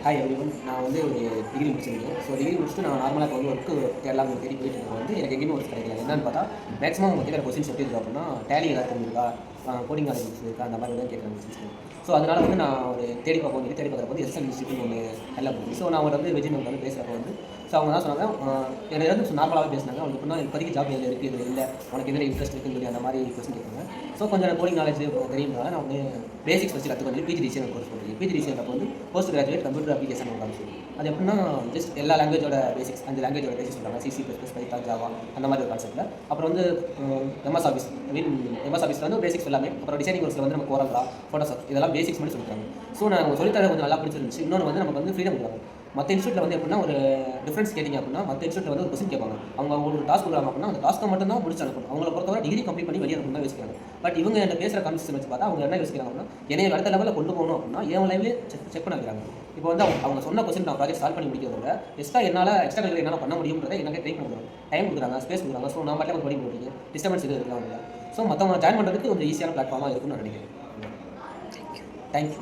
Hi everyone. நான் வந்து ஒரு டிகிரி முடிச்சிருக்கேன். ஸோ டிகிரி முடிச்சுட்டு நான் நார்மலாக இப்போ வந்து ஒர்க்கு தேடலாம்னு தேடி போயிட்டு இருக்கேன். வந்து எனக்கு எங்கேயுமே ஒர்க் கிடைக்கல. என்னன்னு பார்த்தா மேக்ஸிமம் அவங்க கேட்குற கொஸ்டின்ஸ் எப்படி இருக்கு அப்படின்னா, டேலி ஏதாவது தெரிஞ்சிருக்கா, கோடிங் நாலேஜ் இருக்கா, அந்த மாதிரி தான் கேட்குறாங்க கொஸ்டின்ஸ். ஸோ அதனால் வந்து நான் ஒரு தேடி பார்க்குறப்ப வந்து எஸ்எல் இன்ஸ்டியூட்னு ஒன்று நல்லா போகுது. ஸோ நான் அவங்கள்ட்ட வந்து வெஜின் வந்து பேசுகிறப்ப வந்து ஸோ அவங்க தான் சொன்னாங்க, என்னை வந்து நார்மலாகவே பேசினாங்க. அவங்களுக்கு எப்படின்னா இப்போதைக்கு ஜாப் எதில் இருக்குது, இது இல்லை, உனக்கு எதில் இன்ட்ரெஸ்ட் இருக்குன்னு சொல்லி அந்த மாதிரி கொஸ்டின் கேட்பாங்க. ஸோ கொஞ்சம் கோடிங் நாலேஜ் தெரியும்னால நான் வந்து பேசிக்ஸ் வச்சு கற்றுக்கொண்டு பிஜிடிசிஎன் கோர்ஸ் பண்ணுறேன். பிஜிடிசிஎன் அப்போ வந்து போஸ்ட் கிராஜுவேட் கம்ப்யூட்டர் அப்ளிகேஷன் ஒரு கான்செப்ட். அது எப்படின்னா ஜஸ்ட் எல்லா லாங்குவேஜோட பேசிக்ஸ், 5 லாங்குவேஜோட பேசிக்ஸ் சொல்கிறாங்க. CC plus plus, Python, Java அந்த மாதிரி ஒரு கான்செப்ட்டில். அப்புறம் வந்து எம்எஸ் ஆஃபீஸ் எம்எஸ் ஆஃபீஸில் வந்து பேசிக்ஸ் எல்லாமே. அப்புறம் டிசைனிங் கோர்ஸில் வந்து நம்ம கோரல்ரா, ஃபோட்டோஷாப் இதெல்லாம் பேசிக்ஸ் மட்டும் சொல்லிட்டாங்க. ஸோ நான் சொல்லித்தர கொஞ்சம் நல்லா பிடிச்சிருந்துச்சு. இன்னொன்று வந்து நமக்கு வந்து ஃப்ரீடம் கொடுப்பாங்க. மற்ற இன்ஸ்டியூட்டில் வந்து எப்படின்னா ஒரு டிஃப்ரென்ஸ் கேட்டிங்க அப்படின்னா, மற்ற இன்ஸ்டியூட்டில் வந்து ஒரு கொஸ்டின் கேட்பாங்க. அவங்க ஒரு டாஸ்க் கொடுக்குறாங்க அப்படின்னா அந்த டாஸ்க்கை மட்டும் தான் முடிச்சு அனுப்பணும். அவங்கள பொறுத்தவரை டிகிரி கம்ப்ளீட் பண்ணி வெளியே அனுப்பணும் தான் யோசிக்கிறாங்க. பட் இவங்க என்ன பேசுகிற கான்செப்ட் வச்சு பார்த்தா அவங்க என்ன யோசிக்கிறாங்க அப்படின்னா, என்னைய அடுத்த லெவலில் கொண்டு போகணும் அப்படின்னா என் லைவ்லேயே செக் பண்ண வைக்கிறாங்க. இப்போ வந்து அவங்க சொன்ன கொஸ்டின் நான் ப்ராஜெக்ட் சால்வ் பண்ணி முடிக்கிறத விட எக்ஸ்ட்ரா கரிக்குலர் என்னால் பண்ண முடியும்ன்றதை எனக்கு ட்ரை பண்ணுறாங்க. டைம் கொடுக்குறாங்க, ஸ்பேஸ் கொடுக்குறாங்க. ஸோ நான் பாட்டில் பண்ணி முடியுது, டிஸ்டர்பன்ஸ் இது இருக்கலாம். ஸோ மற்றவங்க ஜாயின் பண்ணுறதுக்கு கொஞ்சம் ஈஸியான பிளாட்ஃபார்மாக இருக்குன்னு நான் நினைக்கிறேன். தேங்க்யூ.